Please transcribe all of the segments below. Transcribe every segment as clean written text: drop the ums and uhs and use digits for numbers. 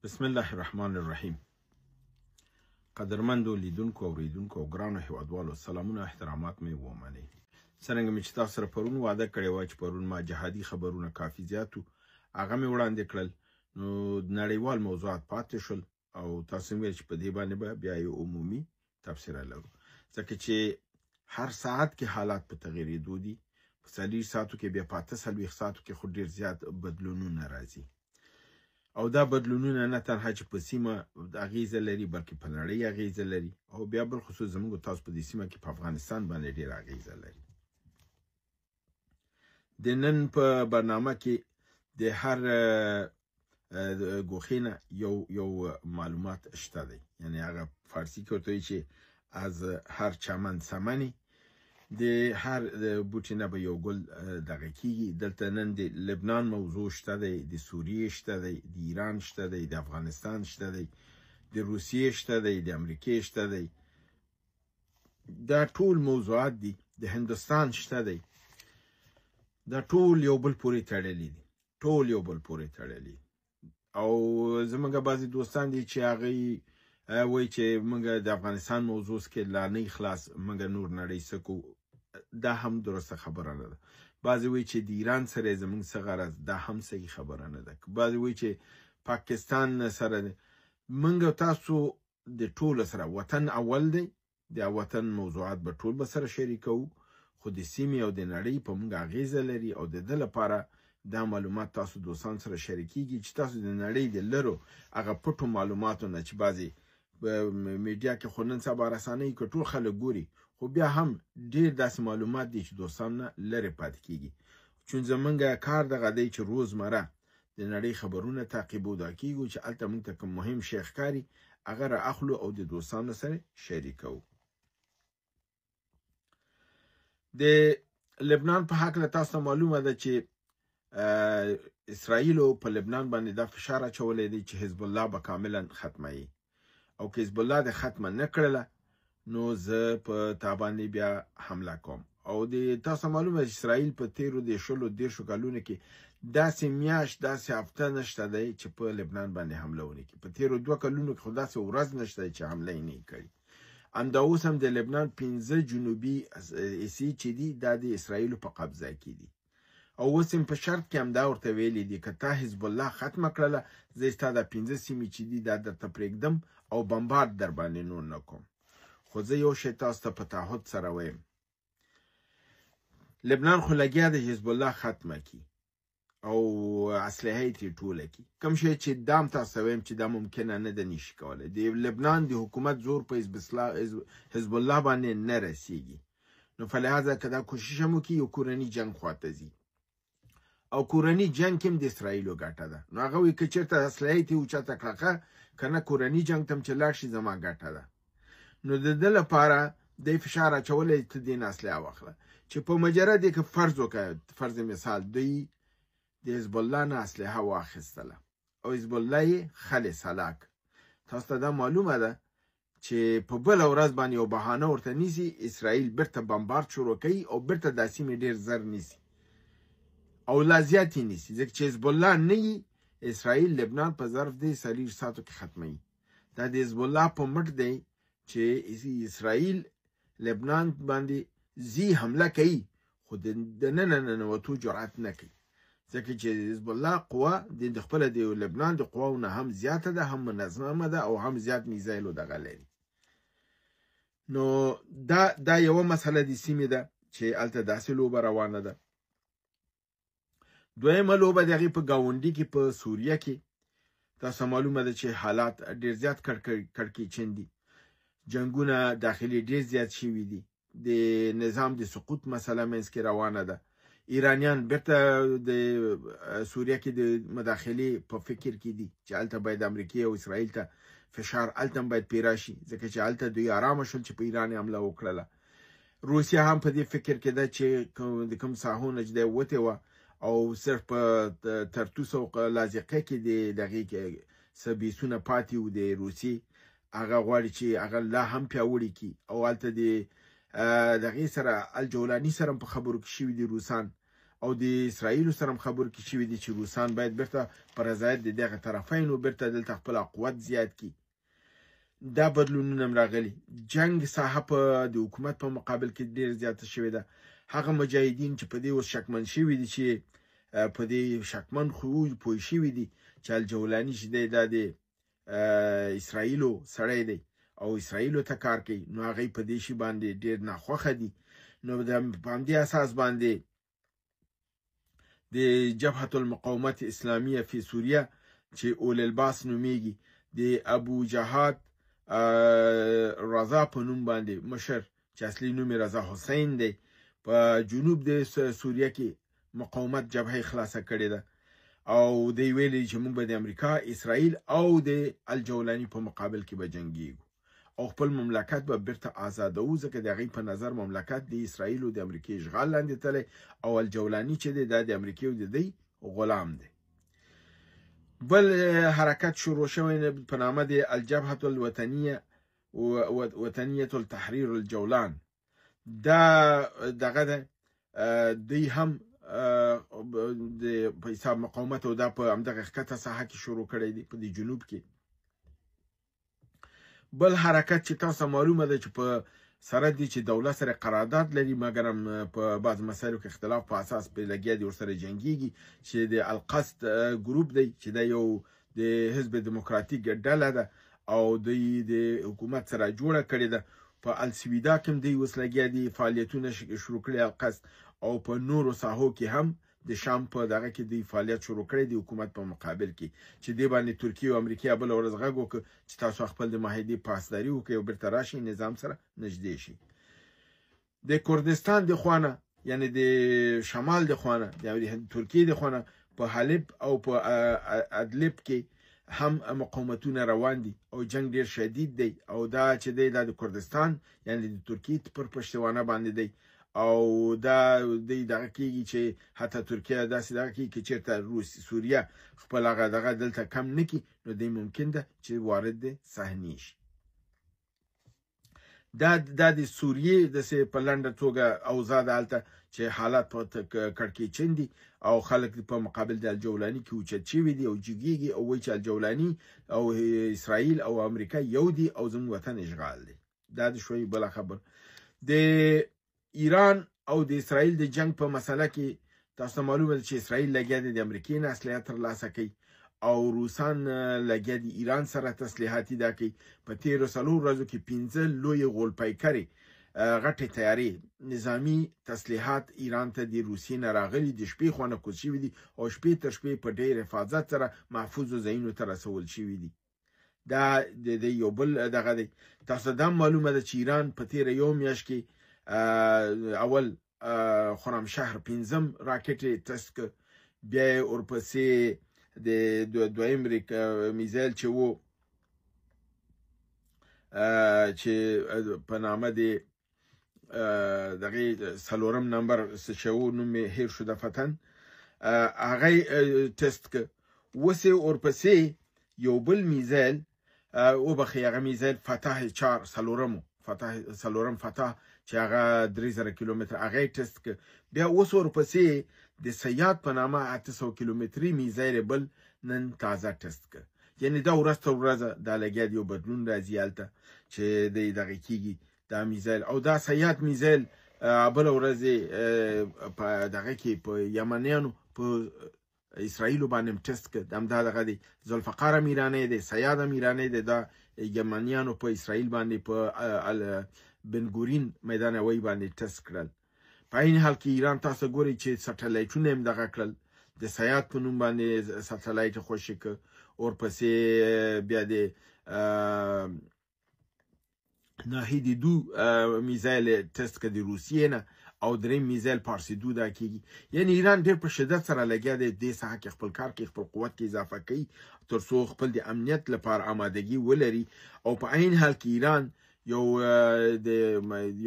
بسم الله الرحمن الرحیم. قدرمندو لیدونکو اوریدونکو او ګرانو هیوادوالو سلامونه احترامات مې ومنئ. څرنګه مې چې تاسو سره پرون وعده کړې وه چې پرون ما جهادي خبرونه کافي زیات وو، هغه مې وړاندې کړل. نو نړیوال موضوعات پاتې شول او تاسو مې ویل چې په دې باندې به بیا یو عمومي تبصره لرو، ځکه چې هر ساعت کې حالات په تغیرېدو دي. په 40 ساعتو کې بیا په 48 ساعتو کې خو ډېر زیات بدلونونه راځي او دا بدلونونه نه تنها چې په سیمه اغیزه لري بلکې په نړۍ اغیزه لري او بیا بل خصوص زموږ تاسو په دې سیمه کې په افغانستان باندې ډېر اغیزه لري. د نن په برنامه کې د هر ګوښې یو معلومات شته دی، یعنی هغه فارسی کې ورته وایي چې از هر چمن سمنی، د هر بوټي نه به یو ګل دغه کیږي. دلته نن د لبنان موضوع شته دی، د سوریې شته دی، د ایران شته دی، د افغانستان شته دی، د روسیې شته دی، د امریکې شته دی. دا ټول موضوعات دي. د هندوستان شته دی. دا ټول یو بل پورې تړلي دي، ټول یو بل پورې تړلي. او زمونږ بعضې دوستان دي چې هغوی وایي چې موږ د افغانستان موضوع کې لا نه خلاص، موږ نور نړۍ څه کوو. دا هم درسته خبره نه ده. بعضې وایي چې د ایران سره زموږ څه غرض، دا هم صحیح خبره نه ده. بعضې وایي چې پاکستان سره موږ تاسو د ټولو سره وطن اول دی، د وطن موضوعات به ټول به سره شریکوو، خو د سیمې او د نړۍ په موږ اغیزه لري او د ده لپاره دا معلومات تاسو دوستان سره شریکیږي چې تاسو د نړۍ د لرو هغه پټو معلوماتو نه چې بعضې میډیا کې خو نن سبا رسنۍ کې ټول خلک ګوري، خو بیا هم ډېر داسې معلومات دي چې دوستان نه لرې پاتې کیږي. چون زمونږ کار دغه دی چې روزمره د نړۍ خبرونه تعقیبو دا کیږو چې هلته موږ ته کوم مهم شی ښکاري هغه را اخلو او د دوستانو سره شریکوو. د لبنان په هکله تاسو ته معلومه ده چې اسرائیلو په لبنان باندې دا فشار اچولی دی چې حزب الله به کاملا ختموي، او که حزب الله د ختمه نه کړله نو زه په تا باندې بیا حمله کوم. او د تاسو معلومه چې اسرائیل په تیرو د 10 کلونو کې داسې میاشت داسې هفته نشته دی چې په لبنان باندې حمله ونه کړي. په تیرو 2 کلونو کې خو داسې ورځ نشته دی چې حمله یې نه کړي. همدا اوس هم د لبنان 15 جنوبي حصې چې دي دا د اسرائیلو په قبضه کې دي. او اوس هم په شرط کې هم دا ورته ویلي دي که تا حزب الله ختمه کړله زه ستا دا 15 سیمې چې دي دا درته پرېږدم او بمبارد در باندې نور نه کوم. خو زه یو شی تاسو ته په تعهد سره وایم، لبنان خو لګیا د حزب الله ختمه کی او اسلحه یې ټوله کی. کوم شی چې دام تاسو وایم چې دا ممکنه نه ده نشي کولی. د لبنان د حکومت زور په حزب الله باندې نه رسیږي. نو فلهذا که دا کوشش هم وکړي یو کورني جنګ خواته ځي او کورني جنګ کې هم د اسرائیلو ګټه ده. نو هغه وایي که چېرته اسلحه یې اوچته کړه که نه کورني جنګ ته هم چې لاړ شي زما ګټه ده. نو د ده لپاره دی فشار اچولی ته دې نه اسلحه واخله چې په مجرد یې که فرض وکړه، فرض مثال دوی د حزب الله نه اسلحه واخیستله او حزب الله یې خلص هلاک. تاسو ته دا معلومه ده چې په بله ورځ باندې یو بهانه ورته نیسي، اسرائیل بیرته بمبارد شروع کوي او بیرته دا سیمې ډېر زر نیسي او لا زیات یې نیسي، ځکه چې حزب الله نه وي اسرائیل لبنان په ظرف د 40 ساعتو کې ختموي. دا د حزب الله په مټ دی چې اسرائیل لبنان باندې زی حمله کوي خو د ننوتو جرأت نه کوي، ځکه چې حزب الله قوه د خپله د لبنان د قواو نه هم زیاته ده، هم منظمه ده او هم زیات میزایلو دغه لري. نو دا یوه مسله د سیمې ده چې هلته داسې لوبه روانه ده. دویمه لوبه د هغې په ګاونډي کې په سوریه کې تاسو معلومه ده چې حالات ډېر زیات کړکېچن دي. جنګونه داخلي ډېر زیات شوي دي. د نظام د سقوط مسله منځ کې روانه ده. ایرانیان بیرته د سوریه کې د مداخلې په فکر کې دي چې هلته باید امریکې او اسرائیل ته فشار هلته هم باید پیرا شي، ځکه چې هلته دوی ارامه شول چې په ایران حمله وکړله. روسیه هم په دې فکر کې ده چې د کوم ساحونه چې دی وتې وه او صرف په ترتوس او لاذقه کې د دغې څه بیسونه پاتې وو د روسیې، هغه غواړي چې هغه لا هم پیاوړي کړي او هلته د دغې سره الجولاني سره په خبرو کې شوي دي روسان او د اسرایل سره خبر کې شوی دي چې روسان باید بیرته پر رضایت د دغه طرفین بیرته دلته خپل قوت زیات کړي. دا بدلونونه راغلي. جنگ ساحه په د حکومت په مقابل کې ډیر زیاته شوې ده. هغه مجاهدین چې په دې اوس شکمن شوي دي چې په دې شکمن خو پوه شوي دي چې الجولاني چې دی دا د اسرایلو سړی دی او اسرایلو ته کار کوي، نو هغه په دې شی باندې ډیر ناخوښه دي. نو د همدې اساس باندې د جبهة المقاومت اسلامیه فی سوریه چې اول الباس نومیږي د ابو جهاد رضا په نوم باندې مشر چې اصلي نوم رضا حسین دی، په جنوب د سوریه کې مقاومت جبهه خلاصه کړې ده او دی ویلي چې موږ به د امریکا، اسرائیل او د الجولاني په مقابل کې به جنګیږو او خپل مملکت به بیرته آزادوو، ځکه د هغې په نظر مملکت د اسرائیل او د امریکې اشغال لاندې تللی او الجولاني چې دی دا د امریکې او د دی غلام دی. بل حرکت شروع شوی په نامه د الجبهة الوطنیه وطنیه التحریر الجولان. دا دغه ده، دوی هم د په حساب مقاومت او دا په همدغه ښکته ساحه کې شروع کړی دی په د جنوب کې. بل حرکت چې تاسو معلومه ده چې په سره دی چې دولت سره قرارداد لري مګر په بعض مسایلو کې اختلاف په اساس په لګیا دی ورسره جنګیږي، چې د القصد ګروپ دی چې دا یو د حزب دموکراتیک ډله ده او دوی د حکومت سره جوړه کړې ده. په السویدا کې دوی اوس لګیا دي فعالیتونه شروع کړي القصد، او په نورو ساحو کې هم د شام په دغه کې دوی فعالیت شروع کړی د حکومت په مقابل کې، چې دې باندې ترکیه او امریکا بل ورځ غږ وکړ چې تاسو خپل د معاهدې پاسداري وکړئ او بیرته راشئ نظام سره نږدې شي. د کردستان د خوانه یعنی د شمال د خوانه د ترکیه د خوانه په حلب او په ادلب کې هم مقاومتونه روان دي او جنگ ډیر شدید دی او دا چې دی د کردستان یعنی د ترکیه پر پشتوانه باندې دی او دا دغه کېږي چې حتی ترکیه داسې دغه کېږي چې چېرته سوریه خپل هغه دغه دلته کم نه کړي، نو دی ممکن ده چې وارد د صحنې شي. دا د سوریې داسې په لنډه توګه اوضاع ده هلته چې حالات په کړکېچن دي او خلک په مقابل د الجولاني کې اوچت شوي دي او جګیږي او وایي چې الجولاني او اسرائیل او امریکا یو دي او زموږ وطن اشغال دی. دا د شوی بله خبر. د ایران او د اسرائیل د جنگ په مسله کې تاسو معلومه ده چې اسرائیل لګیا دی د امریکې نه اسلحه ترلاسه کوي او روسان لګیا دي ایران سره تسلیحاتي دا کوي. په تیرو څلورو ورځو کې 15 لوی غولپیکرې غټې تیارې نظامی تسلیحات ایران ته د روسیې نه راغلي د شپې خوا نه کوز شوي دي او شپې تر شپې په ډېر حفاظت سره محفوظو ځایونو ته رسول شوي دي. دا د یو بل دغه دی. تاسو دا معلومه ده چې ایران په تیره یو میاشت کې اول خرمشهر 15 راکټ تست کړ، بیا یې ورپسې د دویم میزایل چې و چې په نامه د دغه څلورم نمبر څه چې و نوم یې هیر شو دفتن هغه تست کړ. اوس یې ورپسې یو بل میزایل وبخښئ هغه میزایل فتح 4 څلورم فتح چې هغه 3000 کیلومتر هغه ټست ک. بیا اوس ورپسې د سیاد په نامه 800 کیلومتري میزایل بل نن تازه ټست ک. یعنی دا ورځ تر ورځه دا لګیا دی یو بدلون راځي هلته چې دغه کېږي دا میزایل او دا سیاد میزایل بله ورځ په دغه کې په یمنیانو په اسرائیلو باندې ټست ک. همدا دغه دی ذوالفقار هم ایرانی دی، سیاد هم ایرانی دی. دا یمنیانو په اسرائیل باندې په بنګورین میدان هوایي باندې ټست کړل. په عین حال کې ایران تاسو ګورئ چې سټلایټونه هم دغه کړل، د سیاد په نوم باندې سټلایټ خوشي ک. ورپسې بیا د ناهید 2 میزایل ټست ک د روسیې نه او دریم میزایل پارسی 2 دا کېږي. یعنی ایران ډېر په شدت سره لګیا دی دې ساحه کې خپل کار کې خپل قوت کې اضافه کوي تر څو خپل د امنیت لپاره آمادګي ولري او په عین حال کې ایران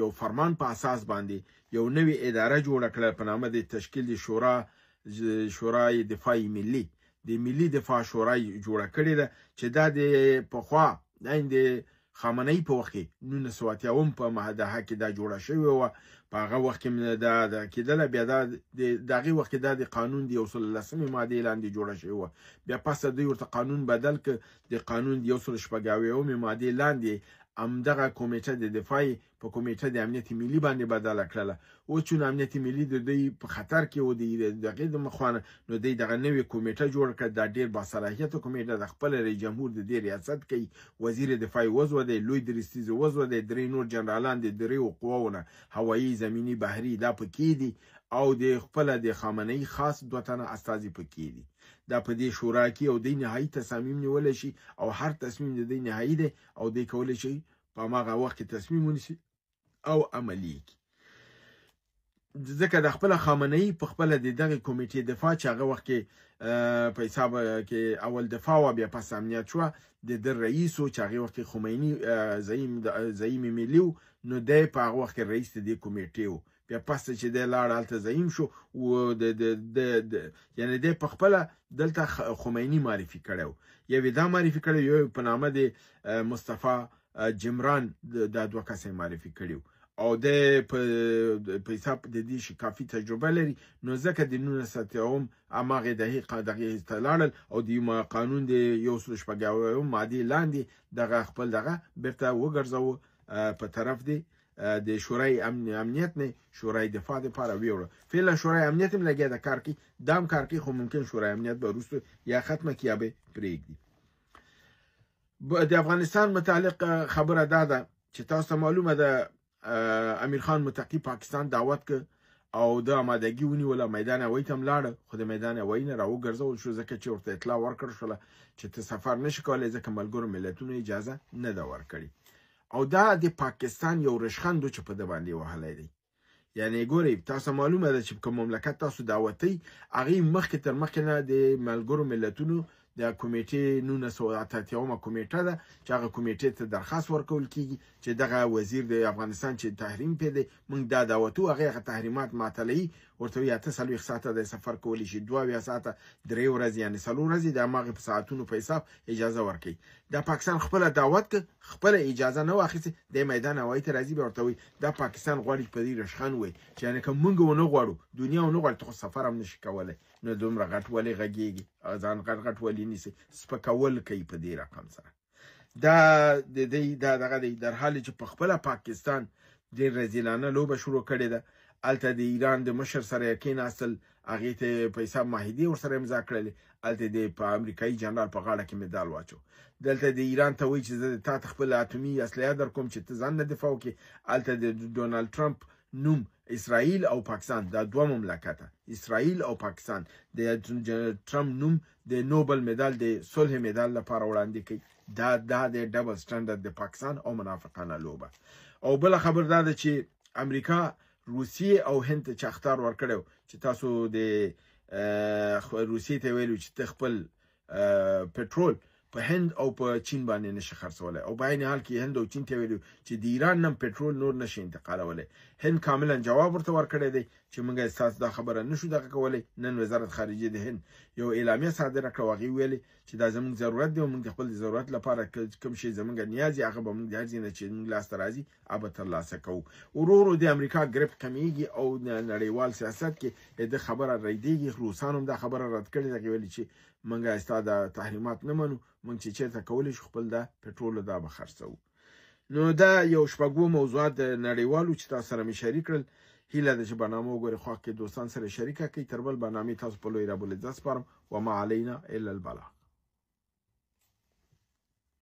یو فرمان په اساس باندې یو نوې اداره جوړه کړه په نامه د تشکیل د شورای دفاع ملي د ملي دفاع شورای جوړه کړې ده چې دا د پخوا د خامنه‌ای په وخت کې 1980 په مهده کې دا جوړه شوې وه. په هغه وخت کې دا کېدله بیا د هغې وخت کې دا د قانون د 113 مادې لاندې جوړه شوې وه بیا پس دوی ورته قانون بدل کړ د قانون د 114 مادې لاندې همدغه کمیټه د دفاع په کمیټه د امنیت ملي باندې بدله کړله او چون امنیت ملي د دوی په خطر کې و دغې د مخوانه نو دوی دغه نوې کمیټه جوړ کړه دا ډېر باصلاحیته کمیټه د خپل رئیس جمهور د دې ریاست کوي وزیر دفاع عضو دی لوی درستیز عضو دی درې نور جنرالان د دریو قواو نه هوایي زمینی بحري دا پکې دي او د خپل د خامنه‌ای خاص 2 تنه استازي پکې دي دا په دې شورا کې او د نهایي تصمیم نیول شي او هر تصمیم د نهایي دی او د کول شي په هغه وخت کې تصمیم ونیسي او عملی کی ځکه د خپل خامنه‌ای په خپل د دغه کمیټې دفاع چې هغه وخت کې په حساب کې اول دفاع و بیا پس امنیت شو د رئیس او چې هغه وخت خمینی زعیم ملي نو د په هغه وخت رئیس د کمیټې و بیا پس چې د لاړ الته زعیم شو او د یعنی د په خپل دلته خمینی معرفي کړو یو دا معرفي کړو یو په نامه د مصطفی جمران د 2 کسې معرفي کړو او د په حساب د دې شي کافي تجربه لري نو ځکه د 1970 اماغه دغه استلال او د قانون د 114 ماده لاندې دغه خپل دغه برته وګرځاو په طرف دی د شورای امنیت نه شورای دفاع لپاره ویوړه فعلا شورای امنیت هم لګیا د کار کې دام کار کې خو ممکن شورای امنیت به وروسته یا ختمه کیه به پرېږدي د افغانستان متعلق خبره ده چې تاسو معلومه ده امیر خان متقی پاکستان دعوت ک او د آمادګي ونیول میدان هوایي ته لاړ خو د میدان هوایي نه راوګرځول شو ځکه چې ورته اطلاع ورکړ شو چې ته سفر نشي کولای ځکه ملګرو ملتونو اجازه نه ده ورکړي او دا د پاکستان یو رشخندو چې په د باندې وهلی دی یعنی ګورئ تاسو معلومه ده چې کوم مملکت تاسو دعوتي هغه مخکې تر مخکې نه د ملګرو ملتونو د کمیټې 1988 کمیټه ده چې هغه کمیټې ته درخواست ورکول کیږي چې دغه وزیر د افغانستان چې تحریم پیدا موږ دا دعوتو هغه تحریمات معطلي ورته یا ته 30 ساعته د سفر کولی شي 2 ساعته 3 ورځې یعنی 3 ورځې د ماغه په ساعتونو په حساب اجازه ورکړي د پاکستان خپل دعوت ک خپل اجازه نه واخیسته د میدان هوایي ته راځي به ورته وي د پاکستان غواړي په دې رشخان وي چې نه کوم موږ ونه غواړو دنیا ونه غواړي ته سفر هم نشي کولای نو دومره غټ ولې غږیږي ځان غټ ولې نیسي سپکول کوي په دې رقم سره دا دغه در حال چې په خپل پاکستان د رزیلانه لوبه شروع کړې ده الته د ایران د مشر سره یقین اصل هغه ته په حساب معاهده ورسره امضا کړلې الته د امریکایي جنرال په غاړه کې مډال واچو دلته د ایران ته وایي چې زه تا خپل اتومي اسلحه در کوم چې ته ځان نه دفاع وکړي الته د ډونالد ټرمپ نوم اسرائیل او پاکستان دا دوه مملکته اسرائیل او پاکستان د ټرمپ نوم د نوبل مډال د صلح مډال لپاره وړاندې کوي دا د ډبل سټانډرډ د پاکستان او منافقانه لوبه او بل خبر ده چې امریکا روسیه او هند ته اختیار ورکړو چې تاسو د روسیې ته ویلو چې خپل پټرول په هند او په چین باندې نشه خرڅولای او په عین حال کې هند او چین ته ویلو چې د ایران نم پټرول نور نشي انتقالولای هند کاملا جواب ورته ورکړی دی چې موږ اساس دا خبره نشو دغه کولای نن وزارت خارجه د هند یو اعلامیه صادره کړه واغي ویلي چې دا زموږ ضرورت دی او موږ خپل ضرورت لپاره کوم شي زموږ نیاز هغه به موږ د ارزینه چې موږ لاس راځي ابه ترلاسه کوو ورورو د امریکا ګریپ کمیږي او نړیوال سیاست کې د خبره ریډیږي روسانو دا خبره رد کړې دا ویلي چې موږ استاده تحریمات نه منو موږ چې چیرته کولای شو خپل د پټرول دا بخرڅو نو دا یو شپږو موضوعات نړیوالو چې تاسو سره مې شریک کړل هیله ده چې برنامه وګورئ خو کې دوستان سره شریکه کړئ تر بل برنامه تاسو په لوی رب العزت سپارم و ما علینا الا البلاغ